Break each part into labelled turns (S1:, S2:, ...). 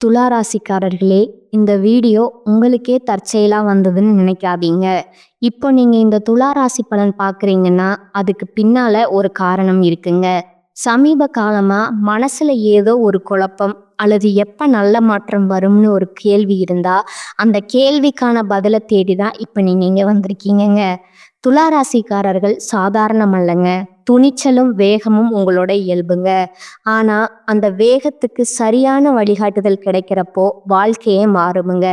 S1: துளாராசிக்காரர்களே, இந்த வீடியோ உங்களுக்கே தற்செயலா வந்ததுன்னு நினைக்காதீங்க. இப்போ நீங்க இந்த துளாராசி பலன் பார்க்குறீங்கன்னா, அதுக்கு பின்னால ஒரு காரணம் இருக்குங்க. சமீப காலமா மனசுல ஏதோ ஒரு குழப்பம் அல்லது எப்ப நல்ல மாற்றம் வரும்னு ஒரு கேள்வி இருந்தா, அந்த கேள்விக்கான பதில தேடி தான் இப்ப நீங்க இங்க வந்திருக்கீங்கங்க. துளாராசிக்காரர்கள் சாதாரணமல்லங்க. துணிச்சலும் வேகமும் உங்களோட இயல்புங்க. ஆனா அந்த வேகத்துக்கு சரியான வழிகாட்டுதல் கிடைக்கிறப்போ வாழ்க்கையே மாறுமுங்க.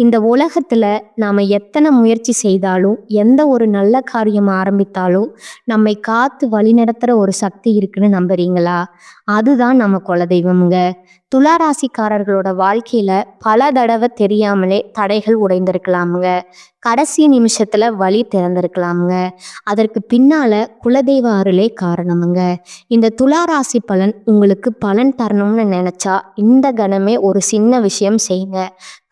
S1: இந்த உலகத்துல நாம எத்தனை முயற்சி செய்தாலும், எந்த ஒரு நல்ல காரியம் ஆரம்பித்தாலும் நம்மை காத்து வழிநடத்துற ஒரு சக்தி இருக்குன்னு நம்புறீங்களா? அதுதான் நம்ம குலதெய்வம்ங்க. துளாராசிக்காரர்களோட வாழ்க்கையில பல தடவை தெரியாமலே தடைகள் உடைந்திருக்கலாமுங்க. கடைசி நிமிஷத்துல வழி திறந்திருக்கலாமுங்க. அதற்கு பின்னால குலதெய்வ அருளே காரணமுங்க. இந்த துளாராசி பலன் உங்களுக்கு பலன் தரணும்னு நினைச்சா இந்த கணமே ஒரு சின்ன விஷயம் செய்யுங்க.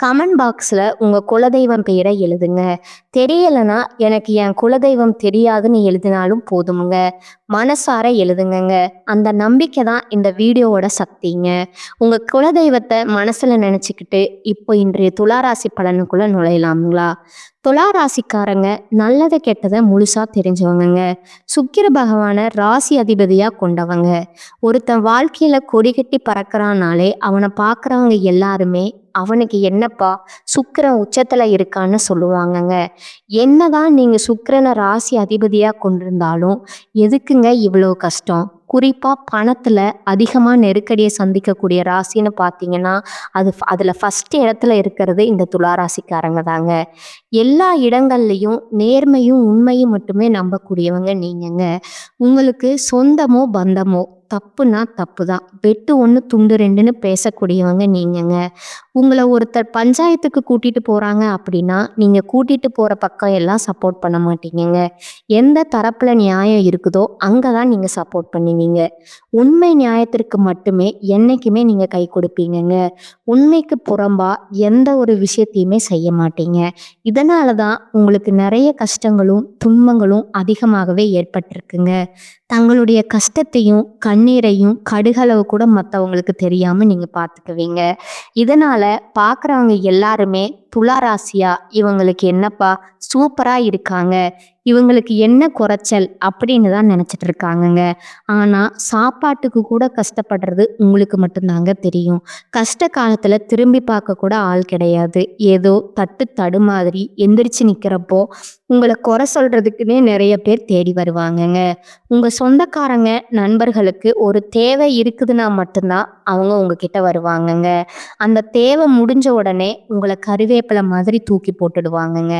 S1: கமெண்ட் பாக்ஸ்ல உங்க குலதெய்வம் பெயரை எழுதுங்க. தெரியலனா எனக்கு என் குலதெய்வம் தெரியாதுன்னு எழுதினாலும் போதுமுங்க. மனசார எழுதுங்கங்க. அந்த நம்பிக்கை தான் இந்த வீடியோவோட சக்திங்க. உங்க குலதெய்வத்தை மனசுல நினைச்சுக்கிட்டு இப்போ இன்றைய துளாராசி பலனுக்குள்ள நுழையலாமுங்களா? துளாராசிக்காரங்க நல்லதை கெட்டதை முழுசா தெரிஞ்சவங்கங்க. சுக்கிர பகவான ராசி அதிபதியா கொண்டவங்க. ஒருத்தன் வாழ்க்கையில கொடி கட்டி பறக்கிறானாலே அவனை பார்க்குறவங்க எல்லாருமே அவனுக்கு என்னப்பா சுக்கிரன் உச்சத்துல இருக்கான்னு சொல்லுவாங்கங்க. என்னதான் நீங்க சுக்கிரனை ராசி அதிபதியா கொண்டிருந்தாலும் எதுக்குங்க இவ்வளோ கஷ்டம்? குறிப்பா பணத்துல அதிகமா நெருக்கடியை சந்திக்கக்கூடிய ராசின்னு பார்த்தீங்கன்னா அதுல ஃபர்ஸ்ட் இடத்துல இருக்கிறது இந்த துளாராசிக்காரங்க தாங்க. எல்லா இடங்கள்லையும் நேர்மையும் உண்மையும் மட்டுமே நம்பக்கூடியவங்க நீங்கங்க. உங்களுக்கு சொந்தமோ பந்தமோ தப்புனா தப்பு தான், வெட்டு ஒன்று துண்டு ரெண்டுன்னு பேசக்கூடியவங்க நீங்கங்க. உங்களை ஒருத்தர் பஞ்சாயத்துக்கு கூட்டிட்டு போறாங்க அப்படின்னா நீங்க கூட்டிட்டு போற பக்கம் எல்லாம் சப்போர்ட் பண்ண மாட்டீங்கங்க. எந்த தரப்புல நியாயம் இருக்குதோ அங்கதான் நீங்க சப்போர்ட் பண்ணுவீங்க. உண்மை நியாயத்திற்கு மட்டுமே என்னைக்குமே நீங்க கை கொடுப்பீங்கங்க. உண்மைக்கு புறம்பா எந்த ஒரு விஷயத்தையுமே செய்ய மாட்டீங்க. இதனால தான் உங்களுக்கு நிறைய கஷ்டங்களும் துன்பங்களும் அதிகமாகவே ஏற்பட்டிருக்குங்க. தங்களுடைய கஷ்டத்தையும் கண்ணீரையும் கடுகளவு கூட மற்றவங்களுக்கு தெரியாம நீங்க பார்த்துக்குவீங்க. இதனால பார்க்குறவங்க எல்லாருமே துளாராசியா இவங்களுக்கு என்னப்பா சூப்பரா இருக்காங்க, இவங்களுக்கு என்ன குறைச்சல் அப்படின்னு தான் நினைச்சிட்டு இருக்காங்கங்க. ஆனா சாப்பாட்டுக்கு கூட கஷ்டப்படுறது உங்களுக்கு மட்டும்தாங்க தெரியும். கஷ்ட காலத்துல திரும்பி பார்க்க கூட ஆள் கிடையாது. ஏதோ தட்டு தடு மாதிரி எந்திரிச்சு நிக்கிறப்போ உங்களை குறை சொல்றதுக்குன்னே நிறைய பேர் தேடி வருவாங்கங்க. உங்க சொந்தக்காரங்க நண்பர்களுக்கு ஒரு தேவை இருக்குதுன்னா மட்டும்தான் அவங்க உங்ககிட்ட வருவாங்கங்க. அந்த தேவை முடிஞ்ச உடனே உங்களை கருவேப்பிலை மாதிரி தூக்கி போட்டுடுவாங்கங்க.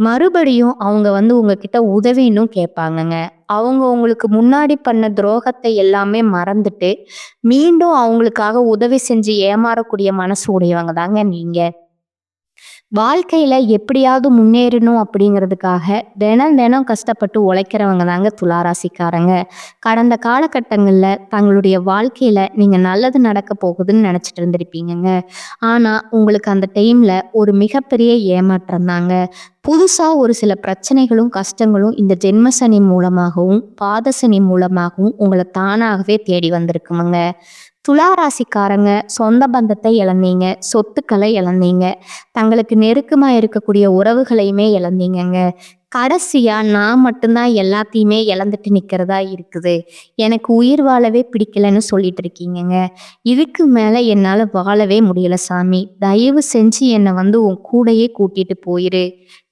S1: மறுபடியும் அவங்க உங்ககிட்ட உதவின்னு கேட்பாங்கங்க. அவங்க உங்களுக்கு முன்னாடி பண்ண துரோகத்தை எல்லாமே மறந்துட்டு மீண்டும் அவங்களுக்காக உதவி செஞ்சு ஏமாறக்கூடிய மனசு உடையவங்க தாங்க நீங்க. வாழ்க்கையில எப்படியாவது முன்னேறணும் அப்படிங்கிறதுக்காக தினம் தினம் கஷ்டப்பட்டு உழைக்கிறவங்க தாங்க துளாராசிக்காரங்க. கடந்த காலகட்டங்கள்ல தங்களுடைய வாழ்க்கையில நீங்க நல்லது நடக்க போகுதுன்னு நினைச்சிட்டு இருந்திருப்பீங்கங்க. ஆனா உங்களுக்கு அந்த டைம்ல ஒரு மிகப்பெரிய ஏமாற்றம் தாங்க. புதுசா ஒரு சில பிரச்சனைகளும் கஷ்டங்களும் இந்த ஜென்மசனி மூலமாகவும் பாதசனி மூலமாகவும் உங்களை தானாகவே தேடி வந்திருக்குமுங்க. துளாராசிக்காரங்க சொந்த பந்தத்தை இழந்தீங்க, சொத்துக்களை இழந்தீங்க, தங்களுக்கு நெருக்கமா இருக்கக்கூடிய உறவுகளையுமே இழந்தீங்கங்க. கடைசியா நான் மட்டும்தான் எல்லாத்தையுமே இழந்துட்டு நிக்கிறதா இருக்குது, எனக்கு உயிர் வாழவே பிடிக்கலன்னு சொல்லிட்டு இருக்கீங்கங்க. இதுக்கு மேல என்னால வாழவே முடியல சாமி, தயவு செஞ்சு என்னை உன் கூடையே கூட்டிட்டு போயிரு.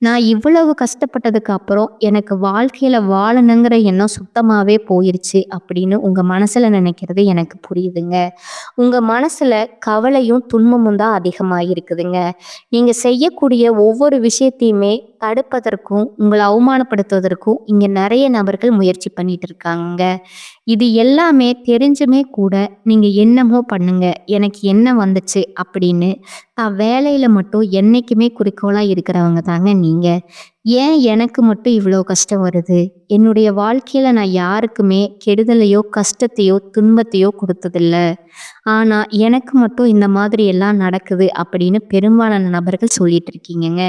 S1: நான் இவ்வளவு கஷ்டப்பட்டதுக்கு அப்புறம் எனக்கு வாழ்க்கையில வாழணுங்கிற எண்ணம் சுத்தமாவே போயிருச்சு அப்படின்னு உங்க மனசுல நினைக்கிறது எனக்கு புரியுதுங்க. உங்க மனசுல கவலையும் துன்பமும் தான் அதிகமாயிருக்குதுங்க. நீங்க செய்யக்கூடிய ஒவ்வொரு விஷயத்தையுமே தடுப்பதற்கும் உங்களை அவமானப்படுத்துவதற்கும் இங்க நிறைய நபர்கள் முயற்சி பண்ணிட்டு இருக்காங்க. இது எல்லாமே தெரிஞ்சுமே கூட நீங்க என்னமோ பண்ணுங்க, எனக்கு என்ன வந்துச்சு அப்படின்னு தான் வேலையில மட்டும் என்னைக்குமே குறிக்கோளா இருக்கிறவங்க தாங்க நீங்க. ஏன் எனக்கு மட்டும் இவ்வளோ கஷ்டம் வருது? என்னுடைய வாழ்க்கையில நான் யாருக்குமே கெடுதலையோ கஷ்டத்தையோ துன்பத்தையோ கொடுத்ததில்ல, ஆனா எனக்கு மட்டும் இந்த மாதிரி எல்லாம் நடக்குது அப்படின்னு பெரும்பாலான நபர்கள் சொல்லிட்டு இருக்கீங்கங்க.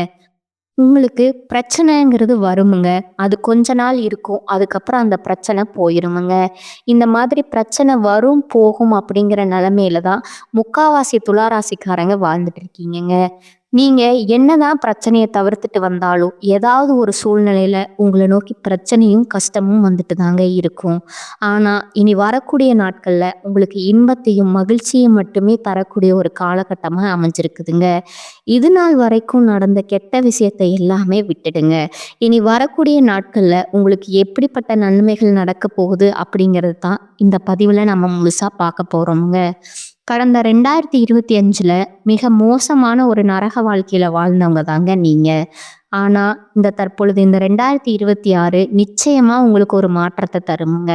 S1: உங்களுக்கு பிரச்சனைங்கிறது வருமுங்க. அது கொஞ்ச நாள் இருக்கும். அதுக்கப்புறம் அந்த பிரச்சனை போயிருமுங்க. இந்த மாதிரி பிரச்சனை வரும், போகும் அப்படிங்கிற நிலைமையில தான் முக்காவாசி துளாராசிக்காரங்க வாழ்ந்துட்டு இருக்கீங்கங்க. நீங்க என்னதான் பிரச்சனைய தவிர்த்துட்டு வந்தாலும், ஏதாவது ஒரு சூழ்நிலையில உங்கள நோக்கி பிரச்சனையும், கஷ்டமும் வந்துட்டு தாங்க இருக்கும். ஆனா, இனி வரக்கூடிய நாட்கள்ல உங்களுக்கு இன்பத்தையும், மகிழ்ச்சியும் மட்டுமே தரக்கூடிய ஒரு காலகட்டமா அமைஞ்சிருக்குதுங்க. இதுநாள் வரைக்கும் நடந்த கெட்ட விஷயத்த எல்லாமே விட்டுடுங்க. இனி வரக்கூடிய நாட்கள்ல உங்களுக்கு எப்படிப்பட்ட நன்மைகள் நடக்கப் போகுது அப்படிங்கிறது தான் இந்த பதிவுல நம்ம முழுசா பார்க்க போறோம்ங்க. கடந்த 2025ல மிக மோசமான ஒரு நரக வாழ்க்கையில வாழ்ந்தவங்க தாங்க நீங்க. ஆனா, தற்பொழுது இந்த 2026 நிச்சயமா உங்களுக்கு ஒரு மாற்றத்த தரும்ங்க.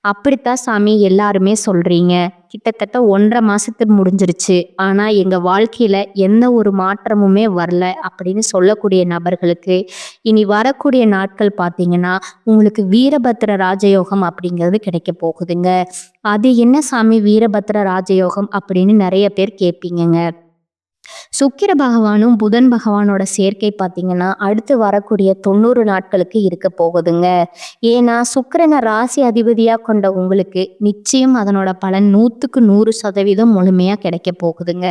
S1: அப்படித்தான் சாமி எல்லாருமே சொல்றீங்க. கிட்டத்தட்ட 1½ மாசத்துக்கு முடிஞ்சிருச்சு. ஆனா எங்க வாழ்க்கையில எந்த ஒரு மாற்றமுமே வரல அப்படின்னு சொல்லக்கூடிய நபர்களுக்கு, இனி வரக்கூடிய நாட்கள் பார்த்தீங்கன்னா, உங்களுக்கு வீரபத்திர ராஜயோகம் அப்படிங்கிறது கிடைக்கப் போகுதுங்க. அது என்ன சாமி வீரபத்திர ராஜயோகம் அப்படின்னு நெறைய பேர் கேட்பீங்கங்க. சுக்கிர பகவானும் புதன் பகவானோட சேர்க்கை பார்த்தீங்கன்னா, அடுத்து வரக்கூடிய 90 நாட்களுக்கு இருக்க போகுதுங்க. ஏன்னா, சுக்கிரன ராசி அதிபதியா கொண்ட உங்களுக்கு நிச்சயம் அதனோட பலன் 100க்கு 100% முழுமையா கிடைக்கப் போகுதுங்க.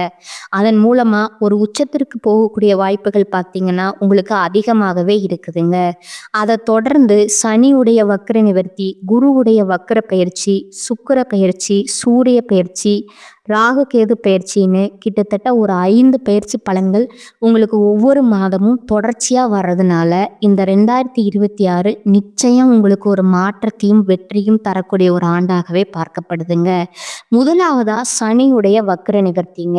S1: அதன் மூலமா ஒரு உச்சத்திற்கு போகக்கூடிய வாய்ப்புகள் பார்த்தீங்கன்னா, உங்களுக்கு அதிகமாகவே இருக்குதுங்க. அத தொடர்ந்து சனியுடைய வக்ர நிவர்த்தி, குருவுடைய வக்ர பெயர்ச்சி, சுக்கிர பெயர்ச்சி, சூரிய பெயர்ச்சி, ராகு கேது பெயர்ச்சின்னு கிட்டத்தட்ட ஒரு 5 பெயர்ச்சி பலன்கள் உங்களுக்கு ஒவ்வொரு மாதமும் தொடர்ச்சியா வர்றதுனால இந்த 2026 நிச்சயம் உங்களுக்கு ஒரு மாற்றத்தையும் வெற்றியும் தரக்கூடிய ஒரு ஆண்டாகவே பார்க்கப்படுதுங்க. முதலாவதா சனியுடைய வக்ர நிவர்த்திங்க.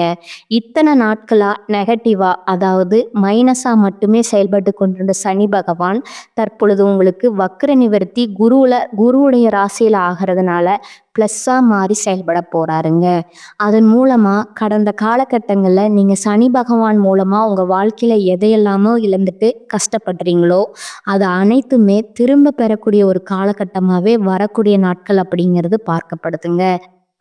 S1: இத்தனை நாட்களா நெகட்டிவா, அதாவது மைனஸா மட்டுமே செயல்பட்டு கொண்டிருந்த சனி பகவான் தற்பொழுது உங்களுக்கு வக்ர நிவர்த்தி குருவுடைய ராசியில ஆகிறதுனால பிளஸ்ஸா மாறி செயல்பட போறாருங்க. அதன் மூலமா கடந்த காலகட்டங்கள்ல நீங்க சனி பகவான் மூலமா உங்க வாழ்க்கையில எதையெல்லாமோ இழந்துட்டு கஷ்டப்படுறீங்களோ, அது அனைத்துமே திரும்ப பெறக்கூடிய ஒரு காலகட்டமாவே வரக்கூடிய நாட்கள் அப்படிங்கிறது பார்க்கப்படுதுங்க.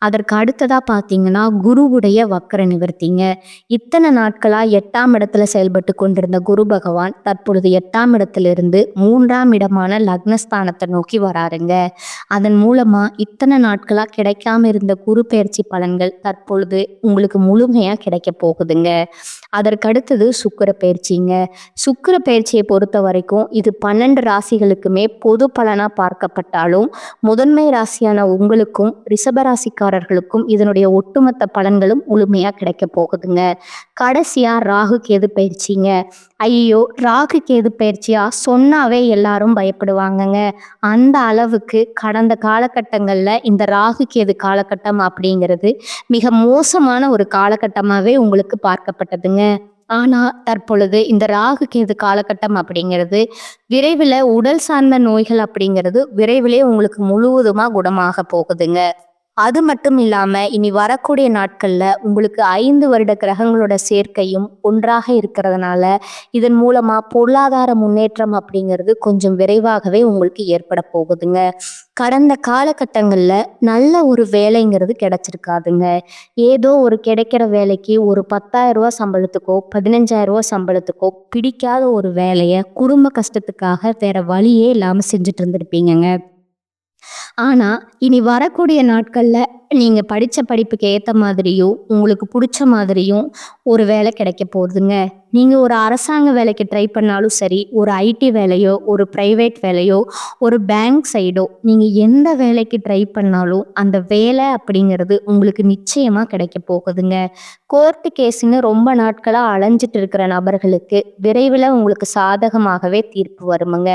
S1: அதற்கு அடுத்ததா பார்த்தீங்கன்னா, குருவுடைய வக்ர நிவர்த்திங்க. இத்தனை நாட்களா 8ஆம் இடத்துல செயல்பட்டு கொண்டிருந்த குரு பகவான் தற்பொழுது 8ஆம் இடத்திலிருந்து 3ஆம் இடமான லக்னஸ்தானத்தை நோக்கி வராருங்க. அதன் மூலமா இத்தனை நாட்களா கிடைக்காம இருந்த குரு பெயர்ச்சி பலன்கள் தற்பொழுது உங்களுக்கு முழுமையா கிடைக்கப் போகுதுங்க. அதற்கடுத்தது சுக்கிர பெயர்ச்சிங்க. சுக்கிர பெயர்ச்சியை பொறுத்த வரைக்கும் இது 12 ராசிகளுக்குமே பொது பலனா பார்க்கப்பட்டாலும், முதன்மை ராசியான உங்களுக்கும் ரிஷப ராசிக்காரர்களுக்கும் இதனுடைய ஒட்டுமொத்த பலன்களும் முழுமையா கிடைக்கப் போகுதுங்க. கடைசியா ராகு கேது பெயர்ச்சிங்க. ஐயோ! ராகு கேது பெயர்ச்சியா சொன்னாவே எல்லாரும் பயப்படுவாங்கங்க. அந்த அளவுக்கு கடந்த காலகட்டங்கள்ல இந்த ராகு கேது காலகட்டம் அப்படிங்கிறது மிக மோசமான ஒரு காலகட்டமாவே உங்களுக்கு பார்க்கப்பட்டதுங்க. ஆனா தற்பொழுது இந்த ராகு கேது காலகட்டம் அப்படிங்கிறது விரைவில் உடல் சார்ந்த நோய்கள் அப்படிங்கிறது விரைவிலே உங்களுக்கு முழுவதுமா குணமாக போகுதுங்க. அது மட்டும் இல்லாம இனி வரக்கூடிய நாட்கள்ல உங்களுக்கு 5 வருட கிரகங்களோட சேர்க்கையும் ஒன்றாக இருக்கிறதுனால இதன் மூலமா பொருளாதார முன்னேற்றம் அப்படிங்கிறது கொஞ்சம் விரைவாகவே உங்களுக்கு ஏற்பட போகுதுங்க. கடந்த காலகட்டங்கள்ல நல்ல ஒரு வேலைங்கிறது கிடைச்சிருக்காதுங்க. ஏதோ ஒரு கிடைக்கிற வேலைக்கு ஒரு 10,000 சம்பளத்துக்கோ 15,000 சம்பளத்துக்கோ பிடிக்காத ஒரு வேலைய குடும்ப கஷ்டத்துக்காக வேற வழியே இல்லாம செஞ்சுட்டு இருந்திருப்பீங்கங்க. ஆனா, இனி வரக்கூடிய நாட்கள்ல நீங்க படிச்ச படிப்புக்கு ஏத்த மாதிரியும், உங்களுக்கு புடிச்ச மாதிரியும் ஒரு வேலை கிடைக்க போகுதுங்க. நீங்க ஒரு அரசாங்க வேலைக்கு ட்ரை பண்ணாலும் சரி, ஒரு ஐடி வேலையோ, ஒரு பிரைவேட் வேலையோ, ஒரு பேங்க் சைடோ, நீங்க எந்த வேலைக்கு ட்ரை பண்ணாலும், அந்த வேலை அப்படிங்கிறது உங்களுக்கு நிச்சயமா கிடைக்க போகுதுங்க. கோர்ட்டு கேஸ்ன்னு ரொம்ப நாட்களா அலைஞ்சிட்டு இருக்கிற நபர்களுக்கு விரைவில் உங்களுக்கு சாதகமாகவே தீர்ப்பு வருமுங்க.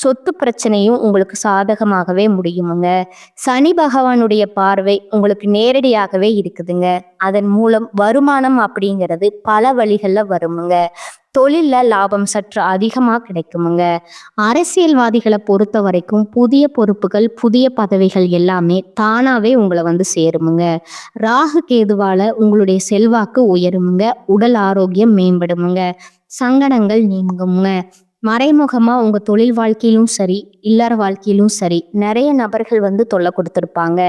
S1: சொத்து பிரச்சனையும் உங்களுக்கு சாதகமாகவே முடியுமுங்க. சனி பகவானுடைய பார்வை உங்களுக்கு நேரடியாகவே இருக்குதுங்க. அதன் மூலம் வருமானம் அப்படிங்கிறது பல வழிகள்ல வருமுங்க. தொழில்ல லாபம் சற்று அதிகமா கிடைக்குமுங்க. அரசியல்வாதிகளை பொறுத்த வரைக்கும் புதிய பொறுப்புகள், புதிய பதவிகள் எல்லாமே தானாவே உங்களை வந்து சேருமுங்க. ராகு கேதுவால உங்களுடைய செல்வாக்கு உயருமுங்க. உடல் ஆரோக்கியம் மேம்படுமுங்க. சங்கடங்கள் நீங்குமுங்க. மறைமுகமா உங்க தொழில் வாழ்க்கையிலும் சரி, இல்லற வாழ்க்கையிலும் சரி, நிறைய நபர்கள் வந்து தொல்லை கொடுத்துருப்பாங்க.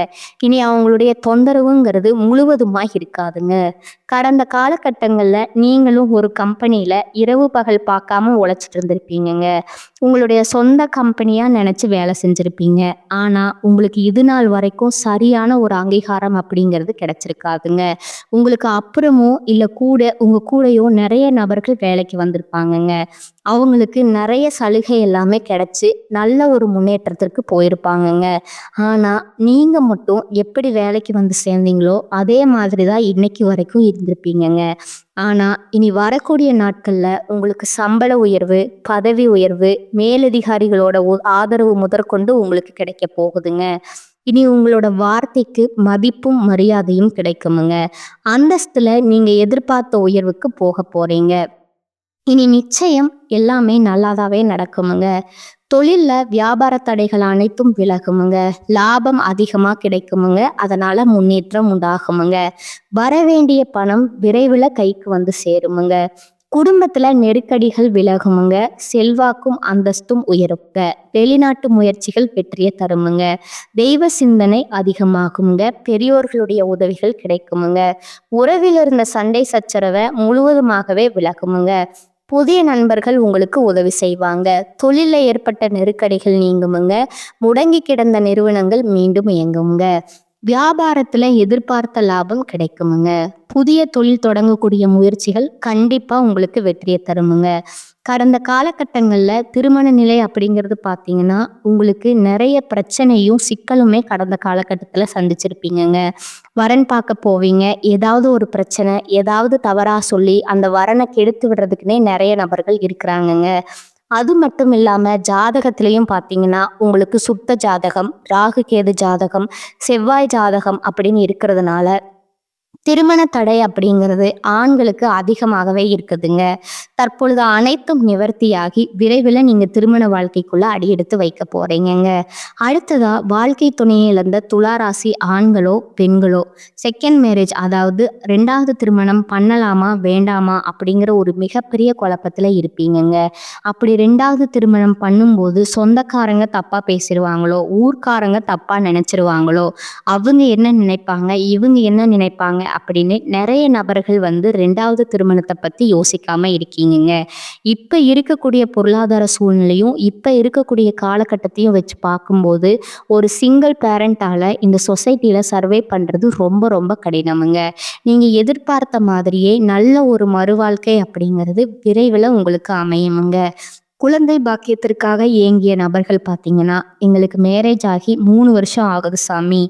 S1: இனி அவங்களுடைய தொந்தரவுங்கிறது முழுவதுமா இருக்காதுங்க. கடந்த காலகட்டங்கள்ல நீங்களும் ஒரு கம்பெனியில இரவு பகல் பார்க்காம உழைச்சிட்டு இருந்திருப்பீங்கங்க. உங்களுடைய சொந்த கம்பெனியா நினைச்சு வேலை செஞ்சிருப்பீங்க. ஆனா உங்களுக்கு இது நாள் வரைக்கும் சரியான ஒரு அங்கீகாரம் அப்படிங்கிறது கிடைச்சிருக்காதுங்க. உங்களுக்கு அப்புறமோ இல்ல உங்க கூடயோ நிறைய நபர்கள் வேலைக்கு வந்திருப்பாங்கங்க. அவங்களுக்கு நிறைய சலுகை எல்லாமே கிடைச்சு நல்ல ஒரு முன்னேற்றத்திற்கு போயிருப்பாங்கங்க. ஆனா நீங்க மட்டும் எப்படி வேலைக்கு வந்து சேர்ந்தீங்களோ அதே மாதிரி தான் இன்னைக்கு வரைக்கும் இருந்திருப்பீங்கங்க. ஆனா இனி வரக்கூடிய நாட்கள்ல உங்களுக்கு சம்பள உயர்வு, பதவி உயர்வு, மேலதிகாரிகளோட ஆதரவு முதற்கொண்டு உங்களுக்கு கிடைக்க போகுதுங்க. இனி உங்களோட வார்த்தைக்கு மதிப்பும் மரியாதையும் கிடைக்குமுங்க. அந்தஸ்துல நீங்க எதிர்பார்த்த உயர்வுக்கு போக போறீங்க. இனி நிச்சயம் எல்லாமே நல்லாதாவே நடக்குமுங்க. தொழில்ல வியாபார தடைகள் அனைத்தும் விலகுமுங்க. லாபம் அதிகமா கிடைக்குமுங்க. அதனால முன்னேற்றம் உண்டாகுமுங்க. வரவேண்டிய பணம் விரைவில் கைக்கு வந்து சேருமுங்க. குடும்பத்துல நெருக்கடிகள் விலகுமுங்க. செல்வாக்கும் அந்தஸ்தும் உயருங்க. வெளிநாட்டு முயற்சிகள் வெற்றியை தருமுங்க. தெய்வ சிந்தனை அதிகமாகுங்க. பெரியோர்களுடைய உதவிகள் கிடைக்குமுங்க. உறவில் இருந்த சண்டை சச்சரவை முழுவதுமாகவே விலகுமுங்க. புதிய நண்பர்கள் உங்களுக்கு உதவி செய்வாங்க. தொழில ஏற்பட்ட நெருக்கடிகள் நீங்குமுங்க. முடங்கி கிடந்த நிறுவனங்கள் மீண்டும் இயங்குங்க. வியாபாரத்துல எதிர்பார்த்த லாபம் கிடைக்குமுங்க. புதிய தொழில் தொடங்கக்கூடிய முயற்சிகள் கண்டிப்பா உங்களுக்கு வெற்றியை தருமுங்க. கடந்த காலகட்டங்கள்ல திருமண நிலை அப்படிங்கிறது பார்த்தீங்கன்னா உங்களுக்கு நிறைய பிரச்சனையும் சிக்கலுமே கடந்த காலகட்டத்தில் சந்திச்சிருப்பீங்கங்க. வரன் பார்க்க போவீங்க, ஏதாவது ஒரு பிரச்சனை, ஏதாவது தவறா சொல்லி அந்த வரனை கெடுத்து விடுறதுக்குன்னே நிறைய நபர்கள் இருக்கிறாங்கங்க. அது மட்டும் இல்லாம ஜாதகத்திலையும் பார்த்தீங்கன்னா உங்களுக்கு சுத்த ஜாதகம், ராகு கேது ஜாதகம், செவ்வாய் ஜாதகம் அப்படின்னு இருக்கிறதுனால திருமண தடை அப்படிங்கிறது ஆண்களுக்கு அதிகமாகவே இருக்குதுங்க. தற்பொழுது அனைத்தும் நிவர்த்தியாகி விரைவில் நீங்க திருமண வாழ்க்கைக்குள்ள அடியெடுத்து வைக்க போறீங்கங்க. அடுத்ததா வாழ்க்கை துணையை இழந்த துளாராசி ஆண்களோ பெண்களோ செகண்ட் மேரேஜ், அதாவது ரெண்டாவது திருமணம் பண்ணலாமா வேண்டாமா அப்படிங்கிற ஒரு மிகப்பெரிய குழப்பத்துல இருப்பீங்கங்க. அப்படி ரெண்டாவது திருமணம் பண்ணும்போது சொந்தக்காரங்க தப்பா பேசிடுவாங்களோ, ஊர்க்காரங்க தப்பா நினைச்சிருவாங்களோ, அவங்க என்ன நினைப்பாங்க, இவங்க என்ன நினைப்பாங்க அப்படின்னு நிறைய நபர்கள் வந்து ரெண்டாவது திருமணத்தை பத்தி யோசிக்காம இருக்கீங்க. இப்ப இருக்கக்கூடிய பொருளாதார சூழ்நிலையும் இப்ப இருக்கக்கூடிய காலகட்டத்தையும் வச்சு பார்க்கும்போது ஒரு சிங்கிள் பேரண்டால இந்த சொசைட்டில சர்வே பண்றது ரொம்ப ரொம்ப கடினமுங்க. நீங்க எதிர்பார்த்த மாதிரியே நல்ல ஒரு மறுவாழ்க்கை அப்படிங்கிறது விரைவில் உங்களுக்கு அமையுமுங்க. குழந்தை பாக்கியத்திற்காக ஏங்கிய நபர்கள் பார்த்தீங்கன்னா எங்களுக்கு மேரேஜ் ஆகி 3 வருஷம் ஆகுது சாமி,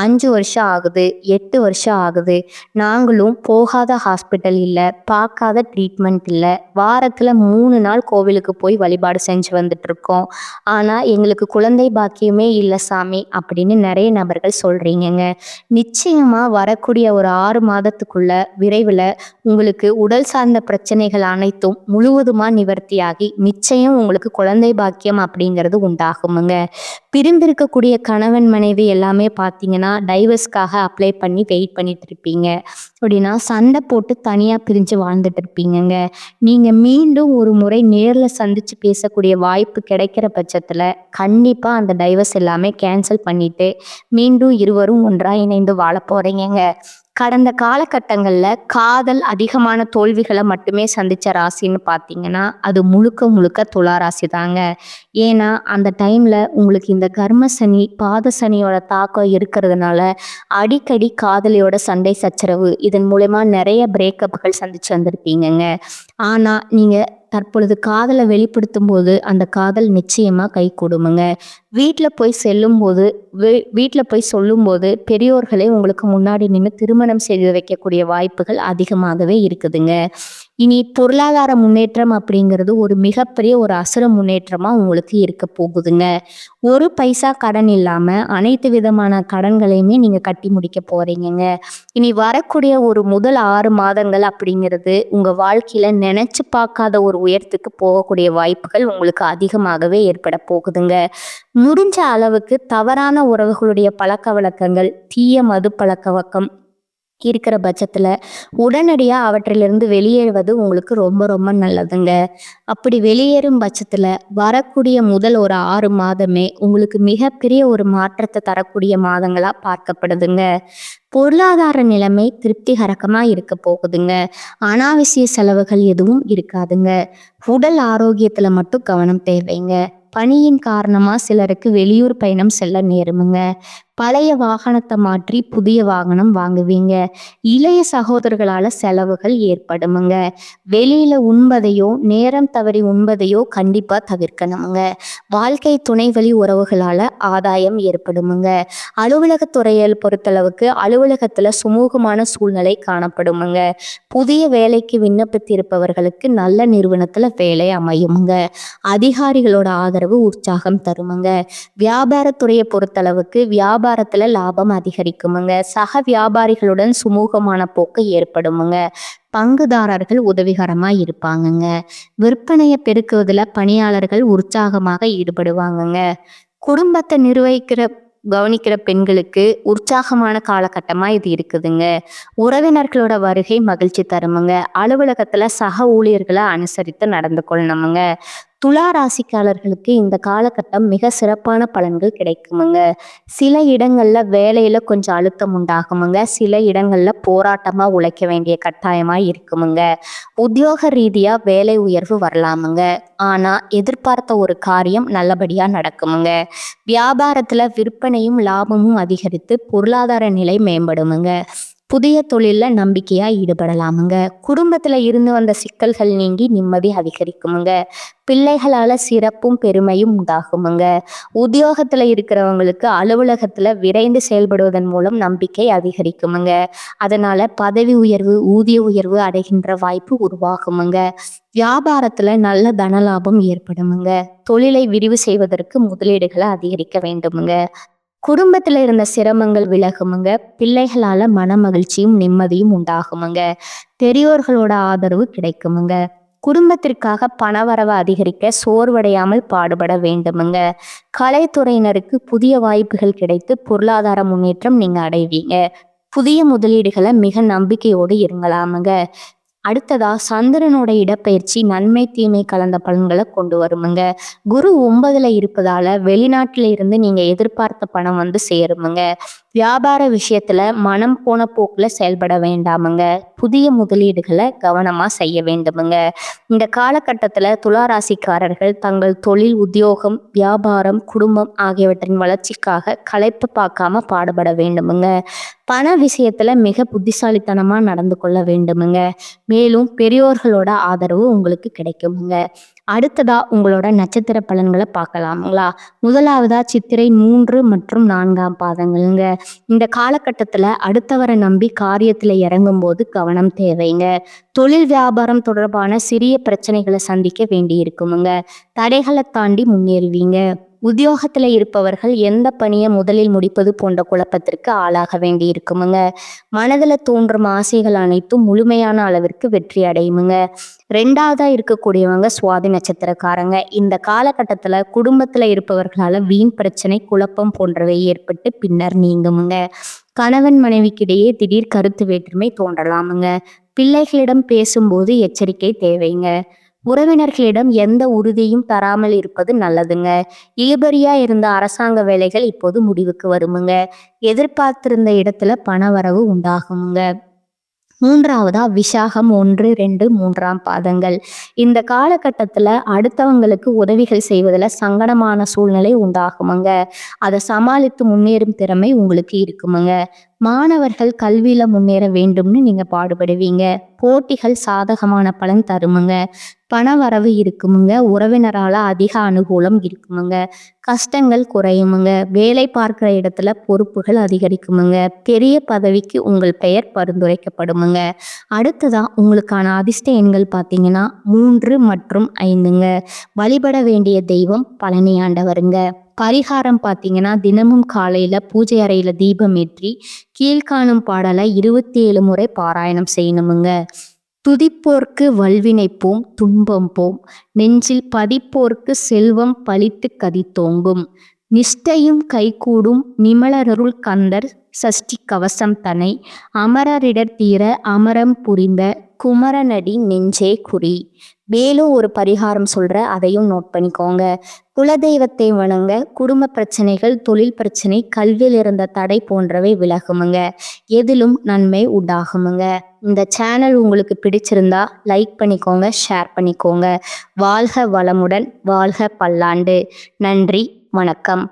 S1: 5 வருஷம் ஆகுது, 8 வருஷம் ஆகுது, நாங்களும் போகாத ஹாஸ்பிட்டல் இல்லை, பார்க்காத ட்ரீட்மெண்ட் இல்லை, வாரத்தில் 3 நாள் கோவிலுக்கு போய் வழிபாடு செஞ்சு வந்துட்டு இருக்கோம், ஆனால் எங்களுக்கு குழந்தை பாக்கியமே இல்லை சாமி அப்படின்னு நிறைய நபர்கள் சொல்றீங்கங்க. நிச்சயமா வரக்கூடிய ஒரு 6 மாதத்துக்குள்ள விரைவில் உங்களுக்கு உடல் சார்ந்த பிரச்சனைகள் அனைத்தும் முழுவதுமா நிவர்த்தியாகி நிச்சயம் உங்களுக்கு குழந்தை பாக்கியம் அப்படிங்கிறது உண்டாகுமுங்க. பிரிந்திருக்கக்கூடிய கணவன் மனைவி எல்லாமே பார்த்தீங்கன்னா டைவர்ஸ்க்காக அப்ளை பண்ணி வெயிட் பண்ணிட்டு இருப்பீங்க. அப்படின்னா சண்டை போட்டு தனியாக பிரிஞ்சு வாழ்ந்துட்டு இருப்பீங்கங்க. நீங்கள் மீண்டும் ஒரு முறை நேரில் சந்திச்சு பேசக்கூடிய வாய்ப்பு கிடைக்கிற பட்சத்தில் கண்டிப்பாக அந்த டைவர்ஸ் எல்லாமே கேன்சல் பண்ணிட்டு மீண்டும் இருவரும் ஒன்றாக இணைந்து வாழ போறீங்கங்க. கடந்த காலகட்டங்களில் காதல் அதிகமான தோல்விகளை மட்டுமே சந்தித்த ராசின்னு பார்த்தீங்கன்னா அது முழுக்க முழுக்க துலா ராசி தாங்க. ஏன்னா அந்த டைமில் உங்களுக்கு இந்த கர்ம சனி பாத சனியோட தாக்கம் இருக்கிறதுனால அடிக்கடி காதலியோட சண்டை சச்சரவு இதன் மூலமா நிறைய பிரேக்கப்புகள் சந்திச்சு வந்திருப்பீங்கங்க. ஆனால் நீங்கள் தற்பொழுது காதலை வெளிப்படுத்தும் போது அந்த காதல் நிச்சயமாக கை கொடுமுங்க. வீட்டில் போய் சொல்லும்போது பெரியோர்களே உங்களுக்கு முன்னாடி நின்று திருமணம் செய்து வைக்கக்கூடிய வாய்ப்புகள் அதிகமாகவே இருக்குதுங்க. இனி பொருளாதார முன்னேற்றம் அப்படிங்கிறது ஒரு மிகப்பெரிய ஒரு அசுர முன்னேற்றமாக உங்களுக்கு இருக்க போகுதுங்க. ஒரு பைசா கடன் இல்லாமல் அனைத்து விதமான கடன்களையுமே நீங்கள் கட்டி முடிக்க போறீங்கங்க. இனி வரக்கூடிய ஒரு முதல் 6 மாதங்கள் அப்படிங்கிறது உங்கள் வாழ்க்கையில் நினச்சி பார்க்காத ஒரு உயரத்துக்கு போகக்கூடிய வாய்ப்புகள் உங்களுக்கு அதிகமாகவே ஏற்பட போகுதுங்க. முடிஞ்ச அளவுக்கு தவறான உறவுகளுடைய பழக்க வழக்கங்கள், தீய மது பழக்க வழக்கம், இருக்கிற பட்சத்துல உடனடியா அவற்றிலிருந்து வெளியேறுவது உங்களுக்கு ரொம்ப ரொம்ப நல்லதுங்க. அப்படி வெளியேறும் பட்சத்துல வரக்கூடிய முதல் ஒரு 6 மாதமே உங்களுக்கு மிகப்பெரிய ஒரு மாற்றத்தை தரக்கூடிய மாதங்களா பார்க்கப்படுதுங்க. பொருளாதார நிலைமை திருப்திகரமா இருக்க போகுதுங்க. அனாவசிய செலவுகள் எதுவும் இருக்காதுங்க. உடல் ஆரோக்கியத்துல மட்டும் கவனம் தேவைங்க. பணியின் காரணமா சிலருக்கு வெளியூர் பயணம் செல்ல நேருமுங்க. பழைய வாகனத்தை மாற்றி புதிய வாகனம் வாங்குவீங்க. இளைய சகோதரர்களால செலவுகள் ஏற்படுமுங்க. வெளியில உண்பதையோ நேரம் தவறி உண்பதையோ கண்டிப்பா தவிர்க்கணுமுங்க. வாழ்க்கை துணை வழி உறவுகளால ஆதாயம் ஏற்படுமுங்க. அலுவலகத்துறையை பொறுத்தளவுக்கு அலுவலகத்துல சுமூகமான சூழ்நிலை காணப்படுமுங்க. புதிய வேலைக்கு விண்ணப்பித்திருப்பவர்களுக்கு நல்ல நிறுவனத்துல வேலை அமையுமுங்க. அதிகாரிகளோட ஆதரவு உற்சாகம் தருமுங்க. வியாபாரத்துறையை பொறுத்தளவுக்கு வியாபாரத்துல லாபம் அதிகரிக்குமுங்க. சக வியாபாரிகளுடன் சுமூகமான போக்கு ஏற்படுமுங்க. பங்குதாரர்கள் உதவிகரமா இருப்பாங்கங்க. விற்பனையை பெருக்குவதில் பணியாளர்கள் உற்சாகமாக ஈடுபடுவாங்கங்க. குடும்பத்தை கவனிக்கிற பெண்களுக்கு உற்சாகமான காலகட்டமா இது இருக்குதுங்க. உறவினர்களோட வருகை மகிழ்ச்சி தருமுங்க. அலுவலகத்துல சக ஊழியர்களை அனுசரித்து நடந்து கொள்ளணுமுங்க. துலா ராசிக்காரர்களுக்கு இந்த காலகட்டம் மிக சிறப்பான பலன்கள் கிடைக்குமுங்க. சில இடங்கள்ல வேலையில கொஞ்சம் அழுத்தம் உண்டாகுமுங்க. சில இடங்கள்ல போராட்டமா உழைக்க வேண்டிய கட்டாயமா இருக்குமுங்க. உத்தியோக ரீதியா வேலை உயர்வு வரலாமுங்க. ஆனா எதிர்பார்த்த ஒரு காரியம் நல்லபடியா நடக்குமுங்க. வியாபாரத்துல விற்பனையும் லாபமும் அதிகரித்து பொருளாதார நிலை மேம்படுமுங்க. புதிய தொழில்ல நம்பிக்கையா ஈடுபடலாமுங்க. குடும்பத்துல இருந்து வந்த சிக்கல்கள் நீங்கி நிம்மதி அதிகரிக்குமுங்க. பிள்ளைகளால சிறப்பும் பெருமையும் உண்டாகுமுங்க. உத்தியோகத்துல இருக்கிறவங்களுக்கு அலுவலகத்துல விரைந்து செயல்படுவதன் மூலம் நம்பிக்கை அதிகரிக்குமுங்க. அதனால பதவி உயர்வு ஊதிய உயர்வு அடைகின்ற வாய்ப்பு உருவாகுமுங்க. வியாபாரத்துல நல்ல தனலாபம் ஏற்படுமுங்க. தொழிலை விரிவு செய்வதற்கு முதலீடுகளை அதிகரிக்க வேண்டுமுங்க. குடும்பத்துல இருந்த சிரமங்கள் விலகுமுங்க. பிள்ளைகளால மன மகிழ்ச்சியும் நிம்மதியும் உண்டாகுமுங்க. பெரியோர்களோட ஆதரவு கிடைக்குமுங்க. குடும்பத்திற்காக பணவரவை அதிகரிக்க சோர்வடையாமல் பாடுபட வேண்டுமுங்க. கலைத்துறையினருக்கு புதிய வாய்ப்புகள் கிடைத்து பொருளாதார முன்னேற்றம் நீங்க அடைவீங்க. புதிய முதலீடுகளை மிக நம்பிக்கையோடு இருங்கலாமுங்க. அடுத்ததா சந்திரனோட இடப்பெயர்ச்சி நன்மை தீமை கலந்த பலன்களை கொண்டு வருமுங்க. குரு 9ல இருப்பதால வெளிநாட்டில இருந்து நீங்க எதிர்பார்த்த பணம் வந்து சேருமுங்க. வியாபார விஷயத்துல மனம் போன போக்குல செயல்பட வேண்டாமுங்க. புதிய முதலீடுகளை கவனமா செய்ய வேண்டுமுங்க. இந்த காலகட்டத்துல துளாராசிக்காரர்கள் தங்கள் தொழில் உத்தியோகம் வியாபாரம் குடும்பம் ஆகியவற்றின் வளர்ச்சிக்காக களைப்பு பார்க்காம பாடுபட வேண்டுமுங்க. பண விஷயத்துல மிக புத்திசாலித்தனமா நடந்து கொள்ள வேண்டுமுங்க. மேலும் பெரியோர்களோட ஆதரவு உங்களுக்கு கிடைக்குமுங்க. அடுத்ததா உங்களோட நட்சத்திர பலன்களை பார்க்கலாங்களா? முதலாவதா சித்திரை 3 மற்றும் 4ஆம் பாதங்கள்ங்க. இந்த காலகட்டத்துல அடுத்தவரை நம்பி காரியத்துல இறங்கும் போது கவனம் தேவைங்க. தொழில் வியாபாரம் தொடர்பான சிறிய பிரச்சனைகளை சந்திக்க வேண்டி இருக்குமுங்க. தடைகளை தாண்டி முன்னேறுவீங்க. உத்தியோகத்துல இருப்பவர்கள் எந்த பணியை முதலில் முடிப்பது போன்ற குழப்பத்திற்கு ஆளாக வேண்டி இருக்குமுங்க. மனதுல தோன்றும் ஆசைகள் அனைத்தும் முழுமையான அளவிற்கு வெற்றி அடையுமுங்க. 2ஆவதா இருக்கக்கூடியவங்க சுவாதி நட்சத்திரக்காரங்க. இந்த காலகட்டத்துல குடும்பத்துல இருப்பவர்களால வீண் பிரச்சனை குழப்பம் போன்றவை ஏற்பட்டு பின்னர் நீங்குமுங்க. கணவன் மனைவிக்கிடையே திடீர் கருத்து வேற்றுமை தோன்றலாமுங்க. பிள்ளைகளிடம் பேசும்போது எச்சரிக்கை தேவைங்க. உறவினர்களிடம் எந்த உறுதியும் தராமல் இருப்பது நல்லதுங்க. இழுபறியா இருந்த அரசாங்க வேலைகள் இப்போது முடிவுக்கு வருமுங்க. எதிர்பார்த்திருந்த இடத்துல பண வரவு உண்டாகுங்க. 3ஆவதா விசாகம் 1, 2, 3ஆம் பாதங்கள். இந்த காலகட்டத்துல அடுத்தவங்களுக்கு உதவிகள் செய்வதில் சங்கடமான சூழ்நிலை உண்டாகுமுங்க. அதை சமாளித்து முன்னேறும் திறமை உங்களுக்கு இருக்குமுங்க. மாணவர்கள் கல்வியில முன்னேற வேண்டும்னு நீங்க பாடுபடுவீங்க. போட்டிகள் சாதகமான பலன் தருமுங்க. பண வரவு இருக்குமுங்க. உறவினரால அதிக அனுகூலம் இருக்குமுங்க. கஷ்டங்கள் குறையுமுங்க. வேலை பார்க்கிற இடத்துல பொறுப்புகள் அதிகரிக்குமுங்க. பெரிய பதவிக்கு உங்கள் பெயர் பரிந்துரைக்கப்படுமுங்க. அடுத்ததா உங்களுக்கான அதிர்ஷ்ட எண்கள் பார்த்தீங்கன்னா 3 மற்றும் 5ங்க. வழிபட வேண்டிய தெய்வம் பழனி ஆண்டவருங்க. பரிகாரம் பார்த்தீங்கன்னா தினமும் காலையில பூஜை அறையில தீபம் ஏற்றி கீழ்காணும் பாடலை 27 முறை பாராயணம் செய்யணுமுங்க. துதிப்போர்க்கு வல்வினை போம் துன்பம் போம், நெஞ்சில் பதிப்போர்க்கு செல்வம் பலித்து கதித்தோங்கும், நிஷ்டையும் கைகூடும் நிமலருள் கந்தர் சஷ்டி கவசம் தனை அமரரிடர் தீர அமரம் புரிந்த குமரனடி நெஞ்சே குறி. மேலும் ஒரு பரிகாரம் சொல்கிறேன், அதையும் நோட் பண்ணிக்கோங்க. குலதெய்வத்தை வணங்க குடும்ப பிரச்சனைகள், தொழில் பிரச்சனை, கல்வியில் இருந்த தடை போன்றவை விலகுமுங்க. எதிலும் நன்மை உண்டாகுமுங்க. இந்த சேனல் உங்களுக்கு பிடிச்சிருந்தா லைக் பண்ணிக்கோங்க, ஷேர் பண்ணிக்கோங்க. வாழ்க வளமுடன், வாழ்க பல்லாண்டு. நன்றி, வணக்கம்.